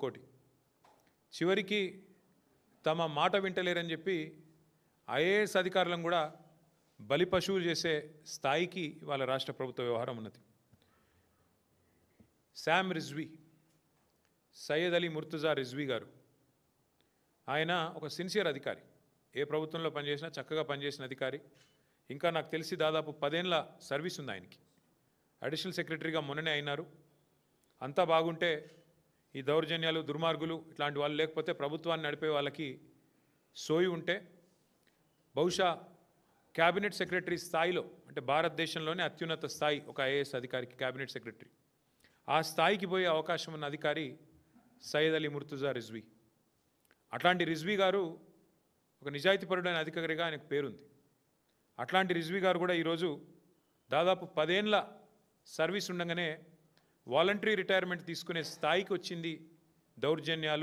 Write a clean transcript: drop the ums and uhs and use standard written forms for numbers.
ముక్కోటి. చివరికి తమ మాట వింటలేరని చెప్పి ఐఏఎస్ అధికారులను కూడా బలి పశువులు చేసే స్థాయికి వాళ్ళ రాష్ట్ర ప్రభుత్వ వ్యవహారం ఉన్నది. శామ్ రిజ్వీ, సయ్యద్ అలీ ముర్తుజా రిజ్వీ గారు, ఆయన ఒక సిన్సియర్ అధికారి, ఏ ప్రభుత్వంలో పనిచేసినా చక్కగా పనిచేసిన అధికారి. ఇంకా నాకు తెలిసి దాదాపు 10 ఏళ్ల సర్వీస్ ఉంది ఆయనకి. అడిషనల్ సెక్రటరీగా మొన్ననే అయినారు. అంతా బాగుంటే ఈ దౌర్జన్యాలు, దుర్మార్గులు ఇట్లాంటి వాళ్ళు లేకపోతే ప్రభుత్వాన్ని నడిపే వాళ్ళకి సోయి ఉంటే బహుశా క్యాబినెట్ సెక్రటరీ స్థాయిలో, అంటే భారతదేశంలోనే అత్యున్నత స్థాయి ఒక ఐఏఎస్ అధికారికి క్యాబినెట్ సెక్రటరీ, ఆ స్థాయికి పోయే అవకాశం ఉన్న అధికారి సయ్యద్ అలీ ముర్తుజా రిజ్వీ. అట్లాంటి రిజ్వీ గారు ఒక నిజాయితీపరుడైన అధికారిగా ఆయనకు పేరుంది. అట్లాంటి రిజ్వీ గారు కూడా ఈరోజు దాదాపు 10 ఏళ్ల సర్వీస్ ఉండగానే వాలంటరీ రిటైర్మెంట్ తీసుకునే స్థాయికి వచ్చింది దౌర్జన్యాలు,